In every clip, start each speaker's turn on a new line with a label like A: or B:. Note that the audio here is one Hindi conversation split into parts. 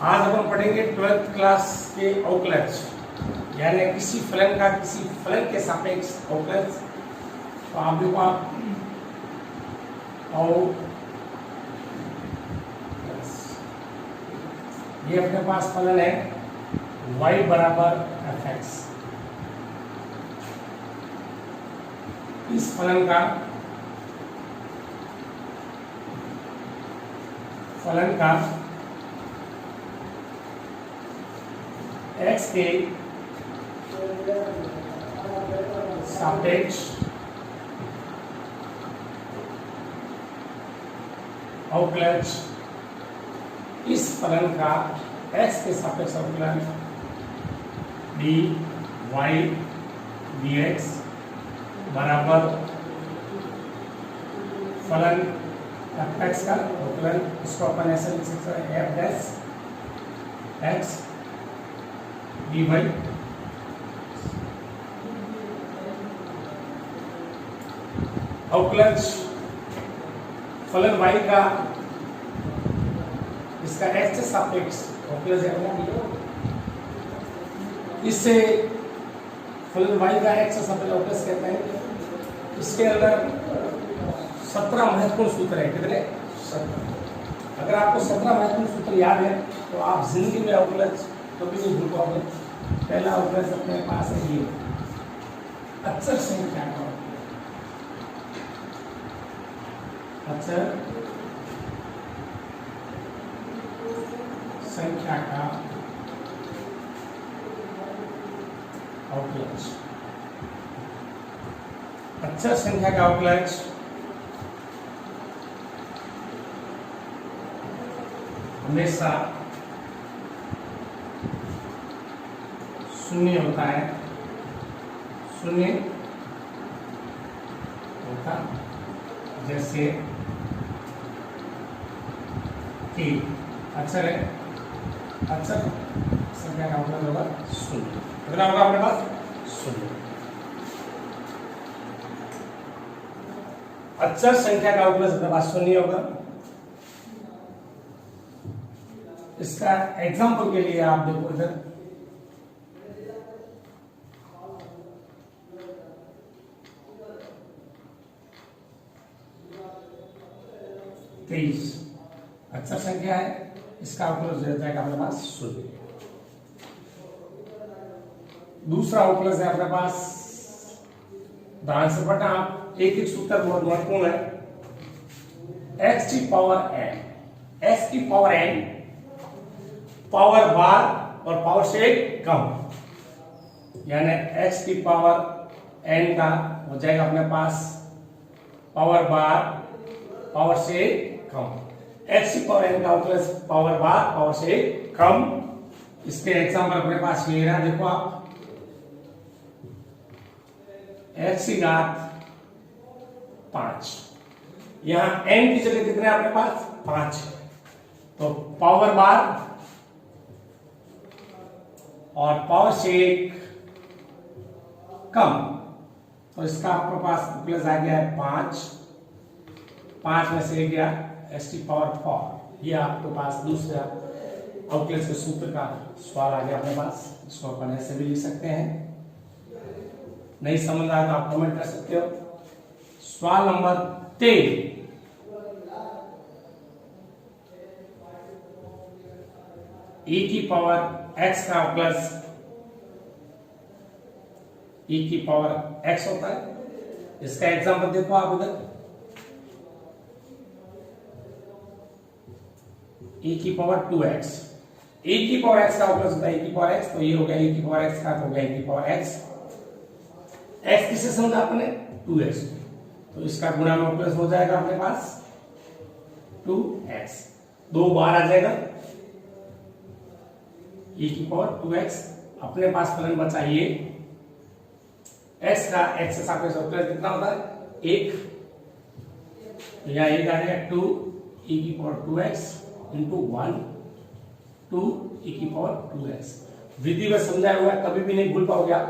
A: आज अपन पढ़ेंगे 12th क्लास के अवकलज, यानी किसी फलन का किसी फलन के सापेक्ष अवकलज। तो आप देखो, आप ये अपने पास फलन है y बराबर fx। इस फलन का x के सापेक्ष अवकलज, इस फलन का x के सापेक्ष अवकलन dy dx बराबर फलन fx का अवकलन, इसको अपन ऐसे लिख सकते हैं f डैश x dy। अवकलज फलन y का इसका x से सापेक्ष अवकलज है। इससे फलन y का x से सापेक्ष अवकलज कहते हैं। इसके अंदर 17 महत्वपूर्ण सूत्र है। कितने? 17। अगर आपको 17 महत्वपूर्ण सूत्र याद है तो आप जिंदगी में अवकलज कभी नहीं भूल पाओगे। पहला अवकलज अपने पास है ये अचर संख्या का अचर संख्या का अवकलज। अचर संख्या का अवकलज हमेशा शून्य होता है, शून्य होता जैसे कि अक्षर है, अक्षर संख्या का मतलब होगा शून्य। कितना होगा अपने पास? शून्य। अक्षर संख्या का अवकलज अपने पास शून्य होगा। इसका एग्जाम्पल के लिए आप देखो इधर, तेईस अक्षर संख्या है, इसका अवकलज हो जाएगा अपने पास शून्य। दूसरा अवकलज है अपने पास, ध्यान से पढ़ना आप, एक सूत्र बहुत महत्वपूर्ण है। x की पावर n पावर बार और पावर से कम, यानी x की पावर n का हो जाएगा अपने पास पावर बार पावर से कम। x की पावर n का अवकलज पावर बार पावर से कम। इसके एग्जाम्पल अपने पास ये रहा, देखो आप, x की घात 5, यहां n की जगह कितने अपने पास 5, तो पावर बार और पावर से कम, तो इसका आपके पास अवकलज आ गया है 5 में से गया x की पावर 4। ये आपके पास दूसरा अवकलज के सूत्र का सवाल आ गया अपने पास। इसको अपन ऐसे भी लिख सकते हैं। नहीं समझ आया तो आप कमेंट कर सकते हो। सवाल नंबर 13, e की पावर x का अवकलज e की पावर x होता है। इसका एग्जांपल देखो आप इधर, e की पावर 2x, e की पावर x का अवकलज होता है e की पावर x, तो ये हो गया e की पावर x का, हो गया e की पावर x। x किसे समझा आपने? 2x, तो इसका गुणा में अवकलज हो जाएगा अपने पास 2x, 2 बार आ जाएगा e की पावर 2x। अपने पास फलन बचा ये x का x से सापेक्ष अवकलज कितना होता है? 1, यहाँ 1 आ जाएगा 2 e की पावर 2x इंटू 1 2 e की पावर 2x। विधि में समझाया हुआ है, कभी भी नहीं भूल पाओगे आप।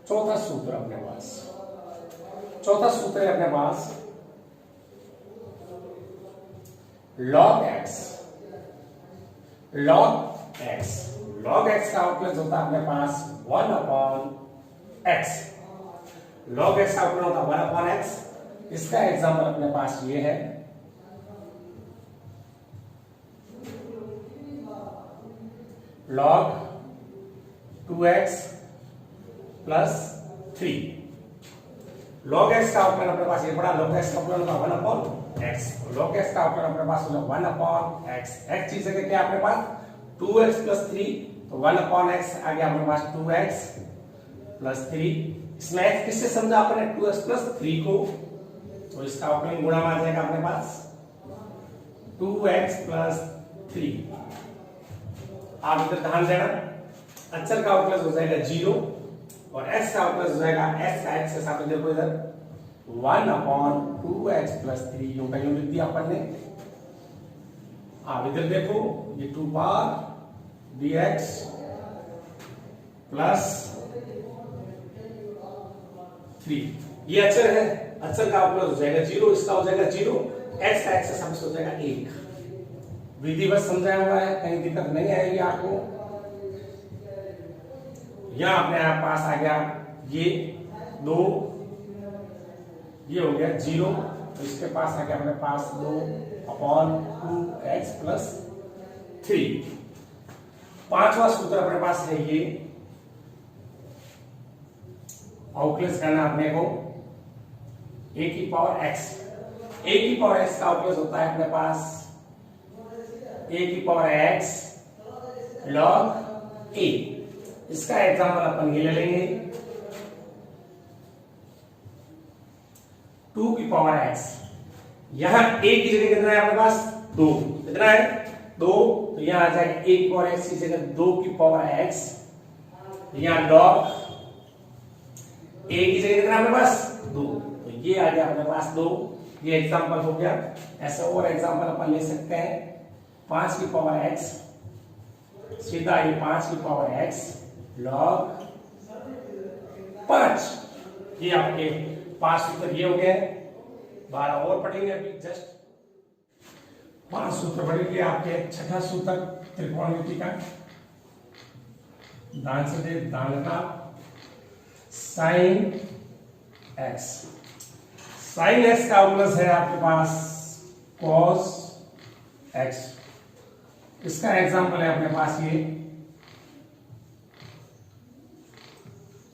A: चौथा सूत्र अपने पास, चौथा सूत्र है अपने पास log x log x, log x का आउटपुट होता है अपने पास 1 अपॉन x, log x का आउटपुट होता है 1 अपॉन x। इसका एग्जांपल अपने पास ये है, log 2x plus 3। log x का आउटपुट अपने पास ये पड़ा, log x का आउटपुट होता है 1 अपॉन x, log x का आउटपुट अपने पास होगा 1 अपॉन x। x चीज है क्या अपने पास 2x प्लस 3, तो 1 अपॉन x आ गया अपने पास 2x प्लस 3। इसमें x किससे समझा आपने 2x प्लस 3 को, तो इसका आउटपुट गुणा आ जाएगा अपने पास 2x प्लस 3। आप इधर ध्यान देना, अचर का आउटपुट हो जाएगा 0 और x का आउटपुट हो जाएगा x का x के साथ देखो इधर 1 अपॉन 2x प्लस 3, यूं का यूं लिख दिया अपन ने। आप इधर देखो ये 2 पावर dx प्लस 3, ये अचर है, अचर का आउटपुट हो जाएगा 0, इसका हो जाएगा 0, x का x के साथ हो जाएगा 1। विधि बस समझाया हुआ है, कहीं दिक्कत नहीं आएगी आपको। यहां अपने आप पास आ गया ये 2, ये हो गया 0, तो इसके पास आ गया अपने पास 2 अपॉन 2x प्लस 3। पांचवा सूत्र अपने पास है ये, आउटलेस करना अपने को a की पावर x, a की पावर x का आउटलेस होता है अपने पास a की पावर x log a। इसका एग्जांपल अपन ये ले लेंगे 2 की पावर x, यहां a की जगह कितना है अपने पास 2, कितना है 2, तो यहां आ जाएगा a की पावर x की जगह 2 की पावर x, यहां log a की जगह कितना अपने पास 2, तो ये आ गया अपने पास 2। ये एग्जांपल हो गया। ऐसा और एग्जांपल अपन ले सकते हैं 5 की पावर x, सीधा ये 5 की पावर x log 5, ये आपके 5 सूत्र ये हो गए। 12 और पढ़ेंगे अभी, जस्ट 5 सूत्र पढ़ेंगे। आपके छठा सूत्र त्रिकोणमिति का, ध्यान से दे ध्यान रखना, साइन x, साइन x का आउटलेस है आपके पास cos x। इसका एग्जांपल है अपने पास ये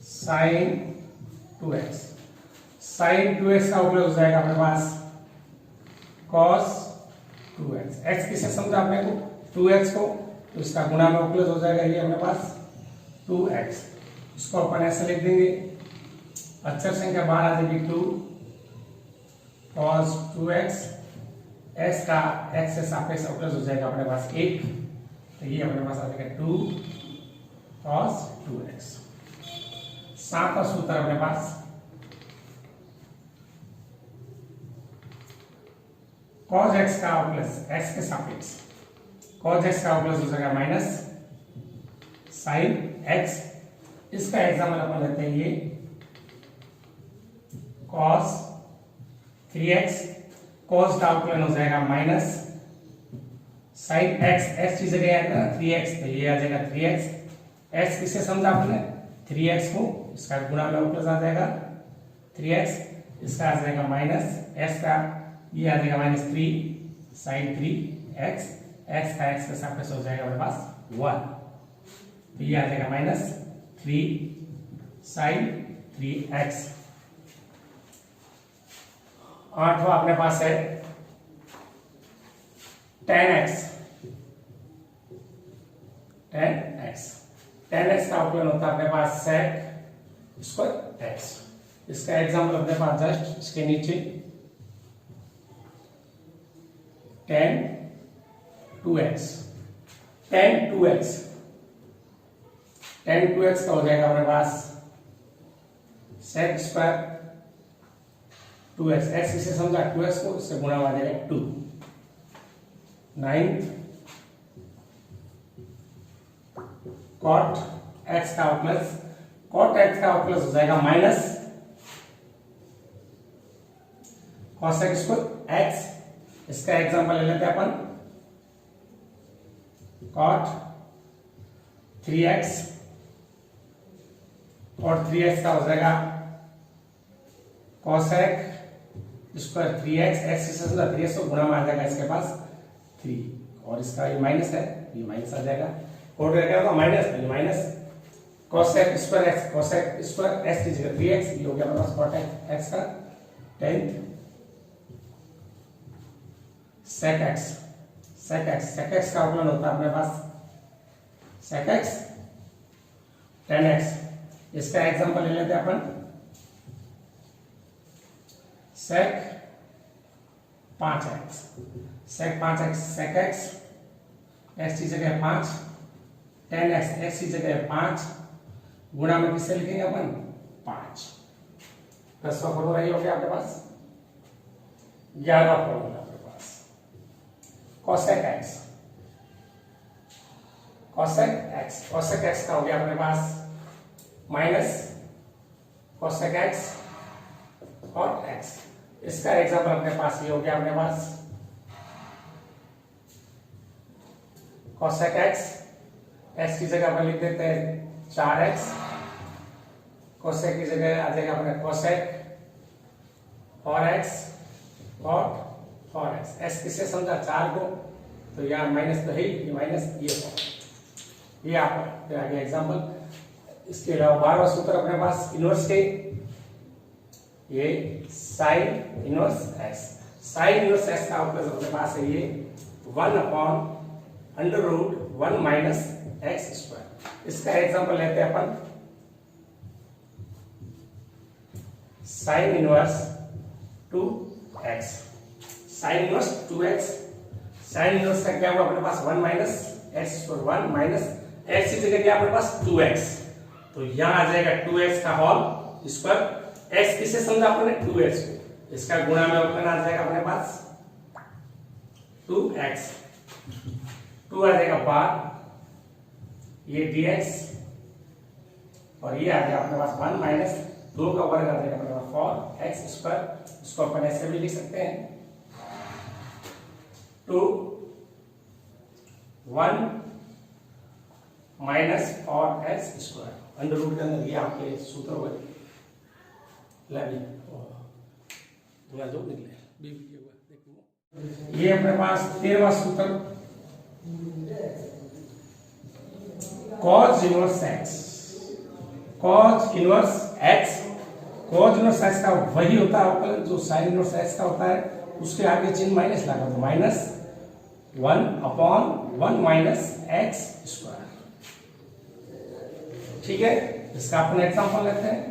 A: साइन 2x, साइन 2x का आउटलेस हो जाएगा अपने पास cos 2x। x किसे समझा अपने को 2x को, तो इसका गुणा में आउटलेस हो जाएगा ये अपने पास 2x। इसको अपन ऐसे लिख देंगे, अक्षर संख्या 12 आ जाएगी 2 cos 2x, x का x से सापेक्ष आउटलेस हो जाएगा अपने पास 1, तो ये अपने पास आ जाएगा 2 cos 2x। सातवां सूत्र अपने पास cos x का आउटलेस x के सापेक्ष, cos x का आउटलेस हो जाएगा माइनस sin x। इसका एग्जांपल अपन लेते हैं ये cos 3x, cos का आउटलाइन हो जाएगा माइनस sin x, x की जगह आएगा 3x, तो ये आ जाएगा 3x। x किसे समझा आपने 3x को, इसका गुणा में आउटलेस आ जाएगा 3x, इसका आ जाएगा माइनस x का, ये आ जाएगा माइनस 3 sin 3x, x का x के सापेक्ष हो जाएगा हमारे पास 1, तो ये आ जाएगा माइनस 3 sin 3x। आठवां अपने पास है tan x, tan x का आउटलाइन होता है अपने पास sec स्क्वायर x। इसका एग्जांपल अपने पास जस्ट इसके नीचे tan 2x, tan 2x, tan 2x का हो जाएगा हमारे पास sec स्क्वायर 2x, x इसे समझा 2x को, इससे गुणा आ जाएगा 2। 9 cot x का आउटलेस, cot x का आउटलेस हो जाएगा minus cos x square x। इसका एग्जांपल ले लेते हैं अपन कॉट 3x और 3x का हो जाएगा कोसेक स्क्वायर 3x, x से 3x को गुणा में आ जाएगा इसके पास 3, और इसका ये माइनस है, ये माइनस आ जाएगा, कोट रहेगा तो माइनस, ये minus cosec square x, cosec square x की जगह 3x, ये हो गया अपने पास कोटेक x का 10th sec x, sec x का अवकलन होता है अपने पास sec x 10x। इसका एग्जांपल ले लेते हैं अपन, sec 5x, sec 5x, sec x x की जगह 5, 10x x की जगह 5, गुणा में किससे लिखेंगे अपन 5, 10वां फॉर्मूला ये हो गया आपके पास। 11वां फॉर्मूला आपके पास cosec x, cosec x का हो गया अपने पास माइनस cosec x और x। इसका एग्जांपल अपने पास ये हो गया अपने पास cosec x, x की जगह पर लिख देते हैं 4x, cosec की जगह आ जाएगा अपने cosec 4x और 4x, x किससे समझा 4 को, तो यहाँ माइनस तो है ही, ये माइनस ये आपका फिर आगे एग्जांपल। इसके अलावा 12वां सूत्र अपने पास इनवर्स के, ये sine inverse x, sine inverse x का अवकलन अपने पास है ये 1/√1 माइनस x स्क्वायर। इसका एग्जांपल लेते हैं अपन, sine inverse 2x, sine inverse 2x, sine inverse का क्या हुआ अपने पास 1 minus x square, 1 minus x की जगह क्या अपने पास 2x, तो यहां आ जाएगा 2x का होल स्क्वायर, x किसे समझा अपने 2x को, इसका गुणा में अवकलन आ जाएगा अपने पास 2x, 2 आ जाएगा बाद, ये dx और ये आ जाएगा अपने पास 1 माइनस 2 का वर्ग आ जाएगा अपने पास 4x स्क्वायर। इसको अपन ऐसे भी लिख सकते हैं 2 1 minus 4x square, under root के अंदर ये आपके सूत्र हो गए, जो निकले ये अपने पास 13वां सूत्र cos inverse x, cos inverse x, cos inverse x का वही होता है अवकलन जो sin इनवर्स x का होता है, उसके आगे चिन्ह माइनस लगा दो, माइनस 1/1 माइनस x स्क्वायर। ठीक है, इसका अपन एग्जांपल लेते हैं।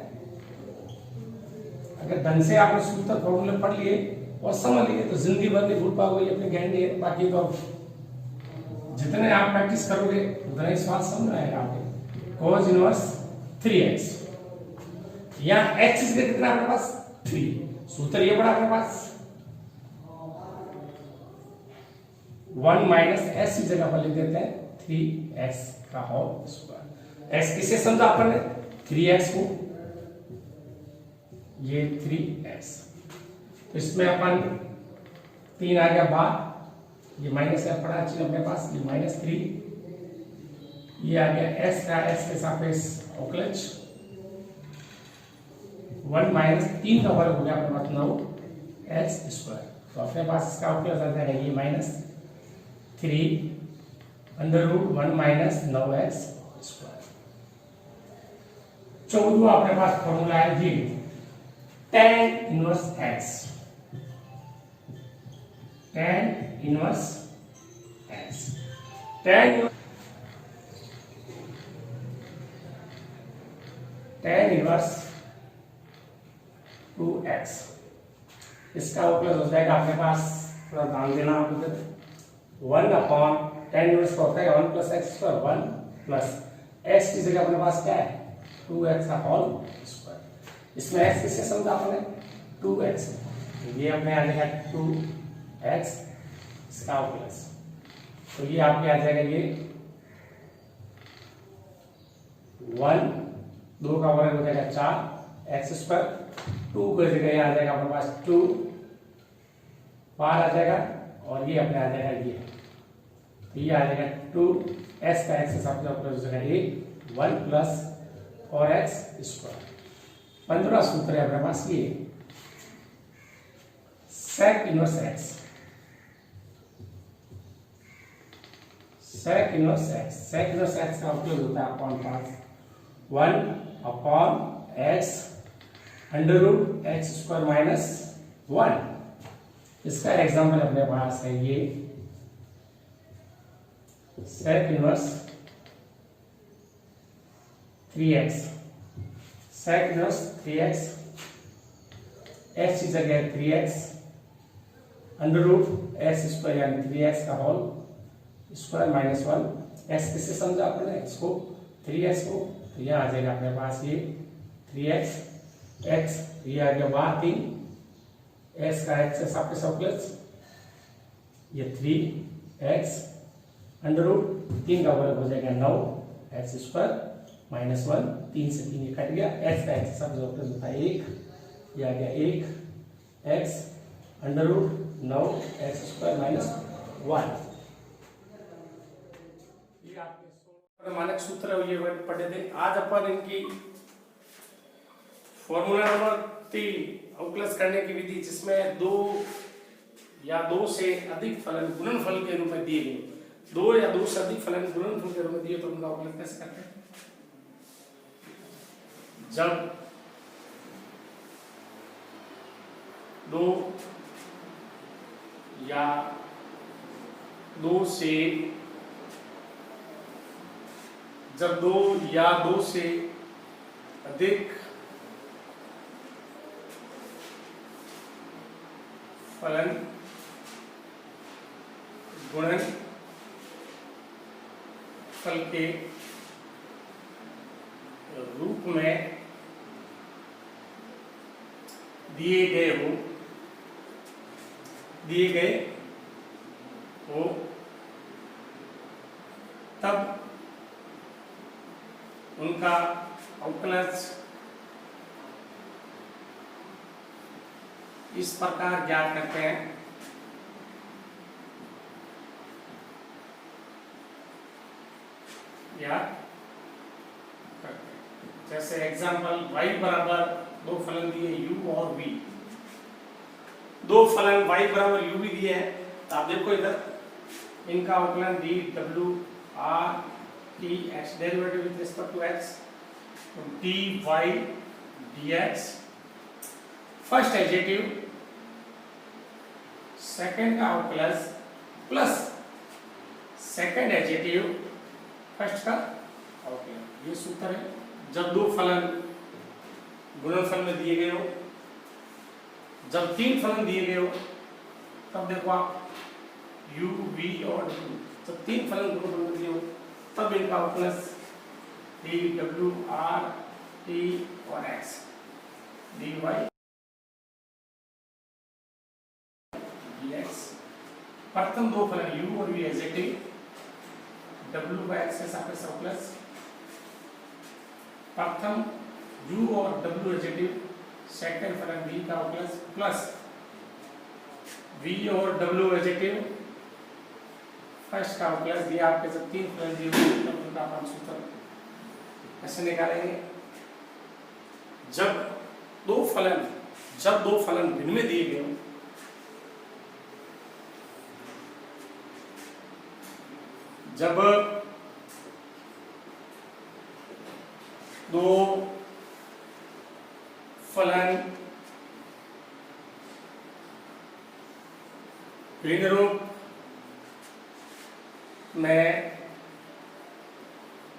A: अगर ढंग से आपने सूत्र फॉर्मूले पढ़ लिए और समझ लिए तो जिंदगी भर नहीं भूल पाओगे, ये अपने गारंटी है। बाकी तो जितने आप प्रैक्टिस करोगे उतना ही स्वाद समझ आएगा आपको। cos इनवर्स 3x, यहाँ x इसके कितना अपने पास 3, सूत्र ये पड़ा अपने पास 1 माइनस x की जगह पर लिख देते हैं 3x का होल स्क्वायर। x किसे समझा अपन ने 3x को, ये 3x, तो इसमें अपन 3 आ गया बाद, ये माइनस है पड़ा चिन्ह अपने पास, ये -3, ये आ गया x का x के सापेक्ष अवकलज 1 माइनस 3 का वर्ग हो गया अपने पास 9x स्क्वायर। तो अपने पास इसका अवकलज आ जाएगा ये -3 √1 माइनस 9x स्क्वायर। 14वां अपने पास फॉर्मूला है ये tan inverse x, tan inverse x, tan inverse 2x, इसका अवकलन हो जाएगा अपने पास, थोड़ा ध्यान देना आपको, 1/tan इनवर्स का होता है 1 + x स्क्वायर, 1 प्लस x की जगह अपने पास क्या है 2x का होल स्क्वायर। इसमें x किससे समझा आपने 2x, ये अपने आ जाएगा 2x इसका अवकलन, तो ये आपके आ जाएगा ये 1, 2 का वर्ग हो जाएगा 4x स्क्वायर, 2 की जगह आ जाएगा अपने पास 2 बाहर आ जाएगा, और ये अपने आ जाएगा ये ये आ जाएगा 2s का x के साथ हो जाएगा 1 प्लस और x स्क्वायर। 15वां सूत्र है हमारे पास ये sec inverse x, sec inverse x का उपयोग होता है अपॉन पास 1 upon x under root x square minus 1। इसका एग्जाम्पल अपने पास है ये sec inverse 3x, sec inverse 3x, x की जगह 3x under root x square यानी 3x का होल स्क्वायर माइनस 1। x किससे समझा आपने, x को 3x को, तो यह आ जाएगा अपने पास ये 3x x, ये आ गया बार 3 x का x से आपके सब प्लस ये 3x अंडर रूट 3 का वर्ग हो जाएगा 9 एक्स स्क्वायर माइनस 1, 3 से 3 ये कट गया, x का x सब जो प्लस होता है 1, ये आ गया 1 x under root 9 x square minus 1। ये आपके मानक सूत्र है, ये पढ़े थे। आज अपन इनकी फॉर्मूला नंबर 3 अवकलज करने की विधि, जिसमें 2 या 2 से अधिक फलन गुणनफल के रूप में दिए गए, 2 या 2 से अधिक फलन गुणनफल के रूप में दिए, तो उनका अवकलन कैसे करते हैं। जब 2 या 2 से अधिक फलन गुणनफल के रूप में दिए गए हो तब उनका अवकलज इस प्रकार ज्ञात करते हैं। जैसे एग्जांपल y बराबर 2 फलन दिए u और v, 2 फलन y बराबर u भी दिए हैं, तो आप देखो इधर इनका अवकलन डी डब्ल्यू r t x, derivative with respect to x, d y d x, first adjective second का अवकलज प्लस सेकंड एडजेटिव फर्स्ट का अवकलन। ये सूत्र है। जब 2 फलन गुणनफल में दिए गए हो, जब 3 फलन दिए गए हो, तब देखो आप u v और w, जब 3 फलन गुणनफल में दिए हो तब इनका अवकलज d w r t और x dy dx। प्रथम 2 फलन u और v adjective, w by x के सापेक्ष अवकलज, प्रथम u और w एडजेटिव, सेकंड फलन v का अवकलज प्लस v और w एडजेटिव फर्स्ट का अवकलज। ये आपके जब 3 फलन दिए हुए तब उनका अपन सूत्र ऐसे निकालेंगे। जब दो फलन भिन्न में दिए गए हो, जब 2 फलन भिन्न रूप में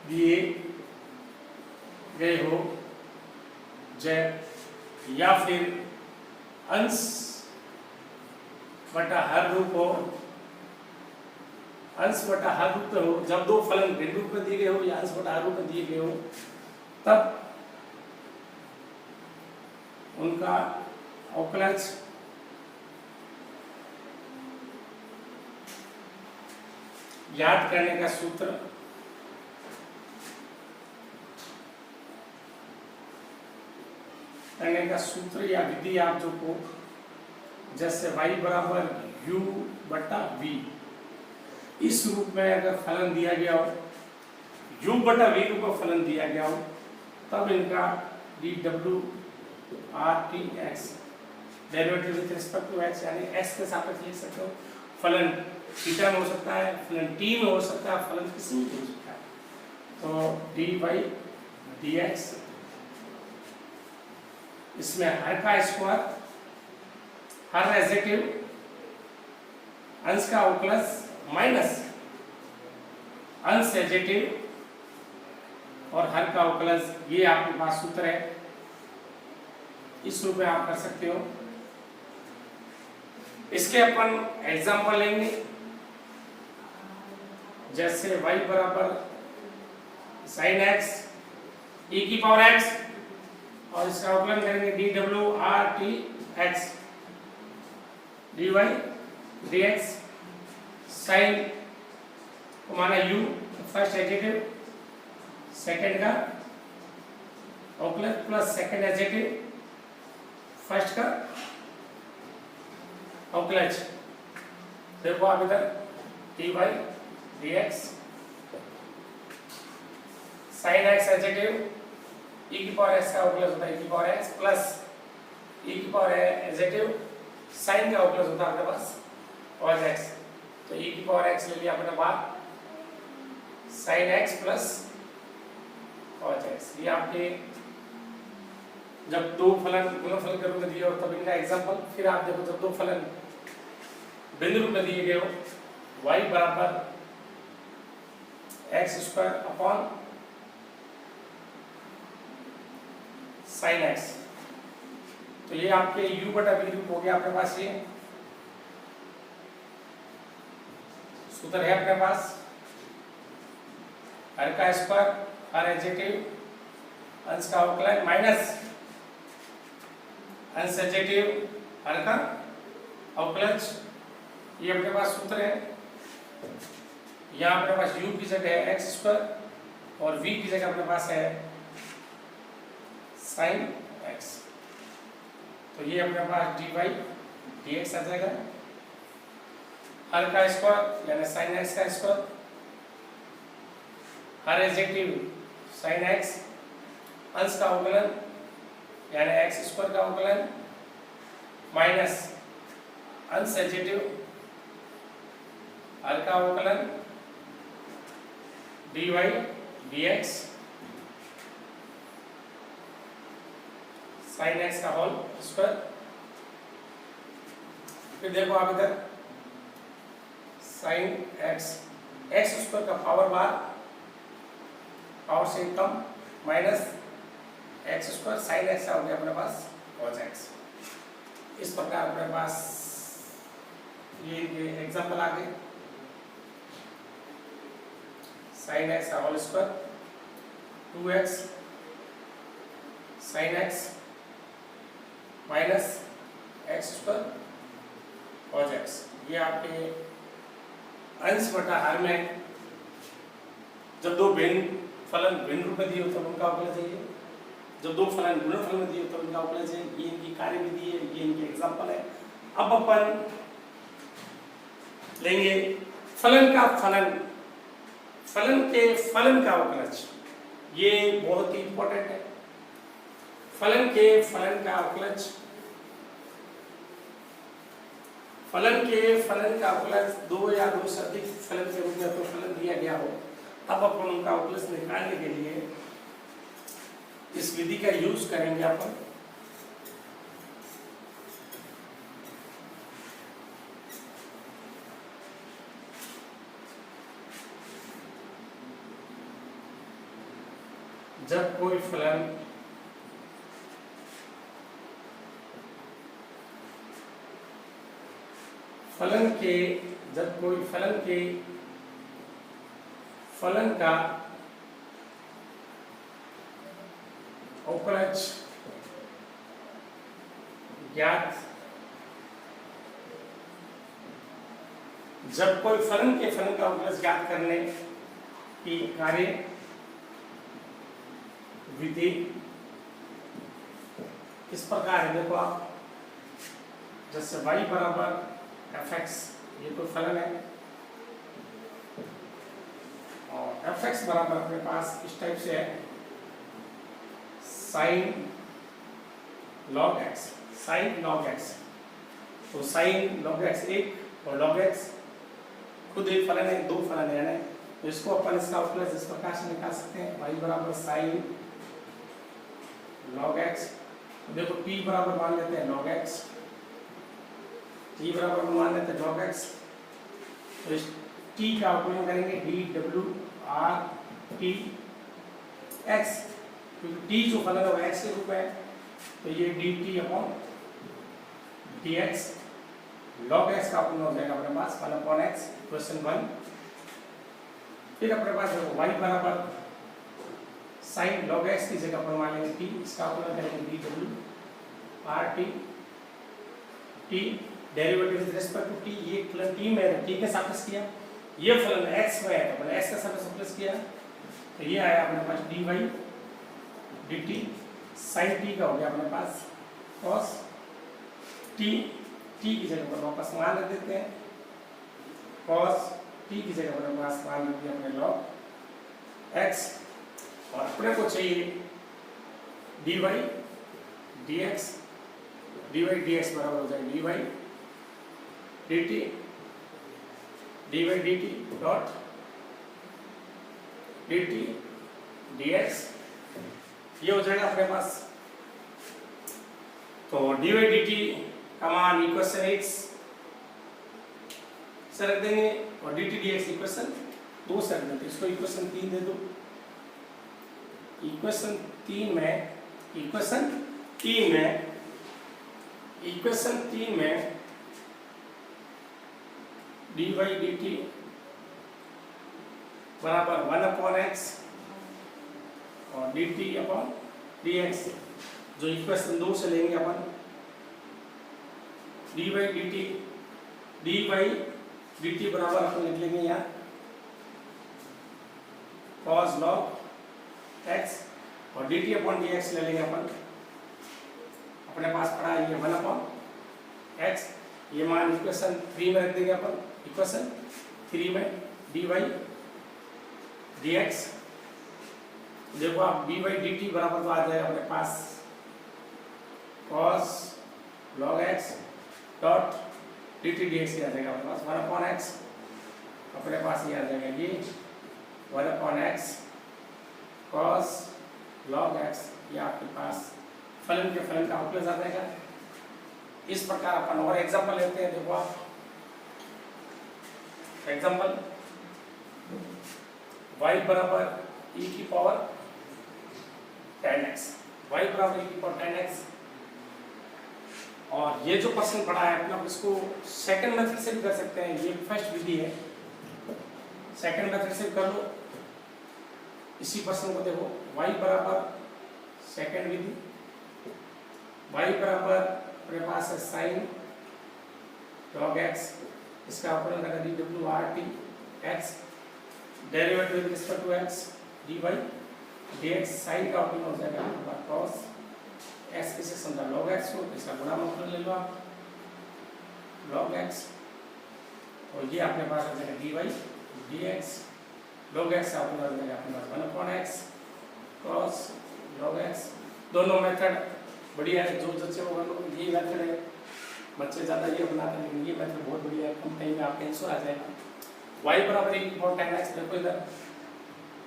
A: दिए गए हो, या फिर अंश बटा हर रूप हो, अंश बटा हर रूप में हो, जब 2 फलन भिन्न रूप में दिए गए हो या अंश बटा हर रूप में दिए गए हो, तब उनका अवकलज याद करने का सूत्र या विधि आप जो को, जैसे y बराबर u बटा v, इस रूप में अगर फलन दिया गया हो, u बटा v रूप में फलन दिया गया हो, तब इनका dw/rt(x) derivative with respect to x यानी x के सापेक्ष लिख सकते हो। फलन थीटा में हो सकता है, फलन t में हो सकता है, फलन किसी में हो सकता है। तो dy/dx, इसमें हर का स्क्वायर, हर एडजेक्टिव, अंश का अवकलज माइनस अंश एडजेक्टिव और हर का अवकलज, ये आपके पास सूत्र है। इस रूप में आप कर सकते हो। इसके अपन एग्जांपल लेंगे, जैसे y बराबर sin x e की पावर x और इसका अवकलन करेंगे dw/rt(x) dy/dx sin को माना u फर्स्ट एडजेक्टिव, सेकंड का अवकलन प्लस सेकंड एडजेक्टिव फर्स्ट का अवकलज। देखो आप इधर dy/dx sin x adjective, e की पावर x का अवकलज होता है e की पावर x प्लस e की पावर एडजेक्टिव sin का अवकलज होता है आपके पास cos x। तो e की पावर x ले लिया अपने पास sin x plus cos x। ये आपके जब दो फलन गुणनफल के रूप में दिए हो तब इनका एग्जांपल। फिर आप देखो जब दो फलन बिंदु रूप में दिए गए हो, y बराबर x² अपॉन sin x, तो ये आपके u बटा v रूप हो गया अपने पास। ये सूत्र है अपने पास, हर का स्क्वायर, हर एडजेक्टिव, अंश का अवकलन माइनस अंश एडजेक्टिव, हर का अवकलज। ये अपने पास सूत्र है। यहाँ अपने पास u की जगह है x² और v की जगह अपने पास है sin x। तो ये अपने पास dy/dx आ जाएगा, हर का स्क्वायर यानी sin x का स्क्वायर, हर एडजेक्टिव sin x, अंश का अवकलन यानी x² का अवकलन माइनस अंश एडजेक्टिव, हर का अवकलन dy/dx sin x का होल स्क्वायर। फिर देखो आप इधर sin x² का पावर बार, पावर से कम, माइनस x² sin x हो गया अपने पास cos x। इस प्रकार अपने पास ये एग्जांपल आ गए। sin x का whole square 2x sin x माइनस x² cos x। ये आपके अंश बटा हर में जब दो भिन्न फलन भिन्न रूप में दिए हो तब उनका अवकलज चाहिए, जब दो फलन गुणनफल में दिए हो तब उनका अवकलज है। ये इनकी कार्यविधि है, ये इनके एग्जांपल है। अब अपन लेंगे फलन का फलन, फलन के फलन का अवकलज। ये बहुत ही इंपॉर्टेंट है। फलन के फलन का अवकलज, फलन के फलन का अवकलज दो या दो से अधिक फलन के रूप में तो फलन दिया गया हो, तब अपन उनका अवकलज निकालने के लिए इस विधि का यूज करेंगे अपन। जब कोई फलन जब कोई फलन के फलन का अवकलज ज्ञात, जब कोई फलन के फलन का अवकलज ज्ञात करने की कार्य विधि इस प्रकार है। देखो आप, जैसे y बराबर fx, ये कोई फलन है, एफ एक्स बराबर अपने पास इस टाइप से है sign log x, sign log x. तो साइन लॉग एक्स एक और लॉग एक्स खुद एक फलन है, दो फलन है, तो इसको अपन इसका आउटवर्ड इस प्रकार से निकाल सकते हैं y बराबर साइन लॉग एक्स। तो देखो t बराबर मान लेते हैं log x, t बराबर मान लेते हैं log x। तो इस t का आउटवर्ड करेंगे dw r t x, क्योंकि t जो फलन है वो x के रूप में है, तो ये dt upon dx log x का अपना हो जाएगा अपने पास 1 अपॉन x क्वेश्चन 1। फिर अपने पास देखो y बराबर साइन log x की जगह पर मान लेंगे t, इसका अपना करेंगे dw rt t derivative with respect to t, ये फलन t में है, t के सापेक्ष किया, ये फलन x में है तो मैंने x के सापेक्ष प्लस किया, तो ये आया अपने पास dy dt साइन t का हो गया अपने पास cos t, t की जगह पर वापस मान रख देते हैं cos t की जगह पर वापस मान रख दिया अपने log x, और अपने को चाहिए dy dx, dy dx बराबर हो जाएगा dy dt dot dt dx, ये हो जाएगा अपने पास। तो dy dt का मान इक्वेशन 1 से रख देंगे और dt dx इक्वेशन 2 से रख देंगे, इसको इक्वेशन 3 दे दो। इक्वेशन 3 में dy dt बराबर 1 अपॉन x और dt अपॉन dx, जो इक्वेशन 2 से लेंगे अपन dy dt बराबर अपन लिख लेंगे यहाँ cos log x और dt अपॉन dx ले लेंगे अपन, अपने पास पड़ा है ये 1 अपॉन x, ये मान इक्वेशन 3 में रख देंगे अपन, इक्वेशन 3 में dy dx, देखो आप dy dt बराबर तो आ जाएगा अपने पास cos log x dot dt dx आ जाएगा अपने पास 1 अपॉन x, अपने पास ये आ जाएगा ये 1 upon x cos log x, ये आपके पास फलन के फलन का आउटवर्ड आ जाएगा। इस प्रकार अपन और एग्जांपल लेते हैं, देखो आप एग्जांपल y बराबर e की पावर 10x, y बराबर e की पावर 10x, और ये जो प्रश्न पढ़ा है अपना इसको सेकंड मेथड से भी कर सकते हैं, ये फर्स्ट विधि है, सेकंड मेथड से कर लो। इसी प्रश्न को देखो y बराबर सेकंड विधि, y बराबर अपने पास है साइन log x, इसका अपना लगा dw rt x, derivative with respect to x dy dx, sine का अपना हो जाएगा आपका cos x, किसे समझा log x को, इसका गुणा मतलब ले लो आप log x, और ये अपने पास आ जाएगा dy dx log x अपना हो जाएगा अपने पास 1 upon x cos log x। दोनों मेथड बढ़िया है, जो बच्चे को ये मेथड है, बच्चे ज़्यादा ये बनाते हैं, लेकिन ये मेथड बहुत बढ़िया है, कम टाइम में आपका आंसर आ जाएगा। y बराबर e की पावर 10x, देखो इधर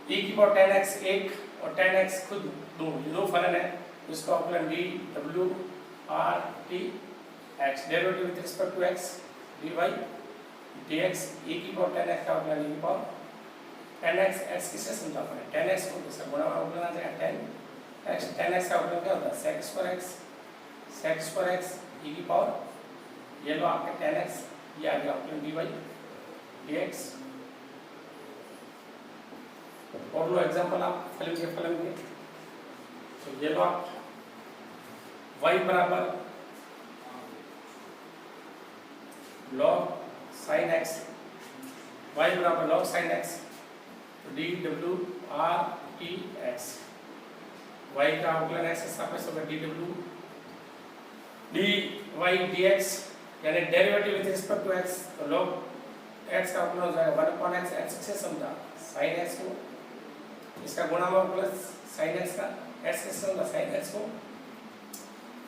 A: e की पावर 10x एक और 10x खुद दो फलन है, इसका अपलन dw rt x, derivative with respect to x dy dx, e की पावर 10x का अपलन e की पावर 10x, x किसे समझा अपने 10x को, इसका गुणा अपलन आ जाएगा 10x, 10x का अपलन क्या होता है sec स्क्वायर x e की पावर, ये लो आपका 10x, ये आ गया अपलन dy dx। और लो एग्जांपल आप फलन के, तो ये लो आप y बराबर log sin x, y बराबर log sin x, तो dw rt x, y का अवकलन x के सापेक्ष होगा dw dy dx, यानी derivative with respect to x, तो log x का अपना हो जाएगा 1 अपॉन x, x से समझा sin x को इसका गुणा हुआ प्लस साइन एक्स का, एक्स कैसे होगा साइन एक्स को,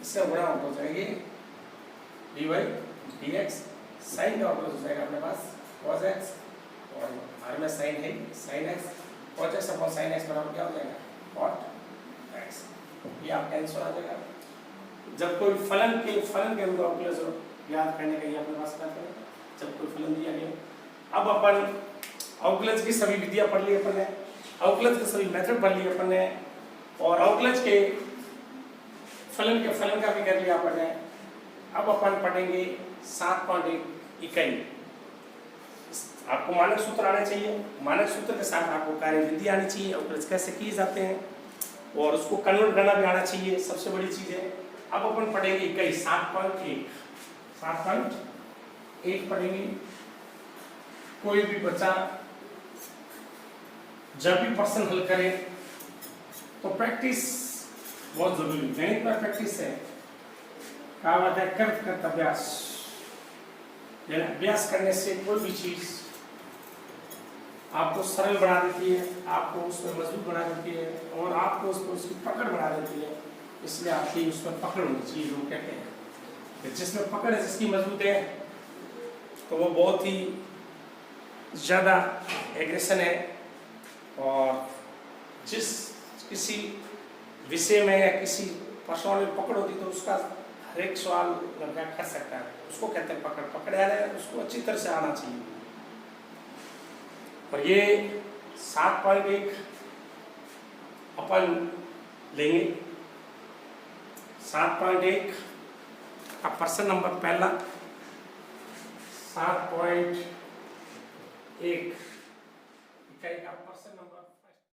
A: इसका गुणा हो जाएगी d y d x, sine का प्लस हो जाएगा अपने पास कॉस एक्स, और आर में साइन है sine x, cos x upon sine x बराबर क्या हो जाएगा कॉट एक्स। ये आपका आंसर आ जाएगा। जब कोई फलन के रूप में अवकलज हो याद करने का ये अपने पास करते हैं, जब कोई फलन दिया गया। अब अपन अवकलज की सभी विधियां पढ़ ली अपन ने, अवकलज के सभी मेथड पढ़ लिए अपन ने, और अवकलज के फलन का भी कर लिया अपन ने। अब अपन पढ़ेंगे 7.1 इकाई। आपको मानक सूत्र आने चाहिए, मानक सूत्र के साथ आपको कार्य विधि आनी चाहिए, अवकलज कैसे किए जाते हैं और उसको कन्वर्ट करना भी आना चाहिए, सबसे बड़ी चीज है। अब अपन पढ़ेंगे इकाई 7.1 पढ़ेंगे। कोई भी बच्चा जब भी प्रश्न हल करे तो प्रैक्टिस बहुत जरूरी है। गणित में प्रैक्टिस है, कहा बात है करत अभ्यास, अभ्यास करने से कोई भी चीज आपको सरल बना देती है, आपको उसमें मजबूत बना देती है, और आपको उसकी पकड़ बना देती है। इसलिए आपकी उसमें पकड़ होनी चाहिए। लोग कहते हैं कि जिसमें पकड़ है, जिसकी मजबूत है, तो वो बहुत ही ज़्यादा एग्रेशन है, और जिस किसी विषय में या किसी प्रश्न में पकड़ होती तो उसका हर एक सवाल लड़का कर सकता है। उसको कहते हैं पकड़ आ रहा है, उसको अच्छी तरह से आना चाहिए। और ये 7.1 अपन लेंगे। 7.1 का प्रश्न नंबर पहला 7.1 इकाई का प्रश्न नंबर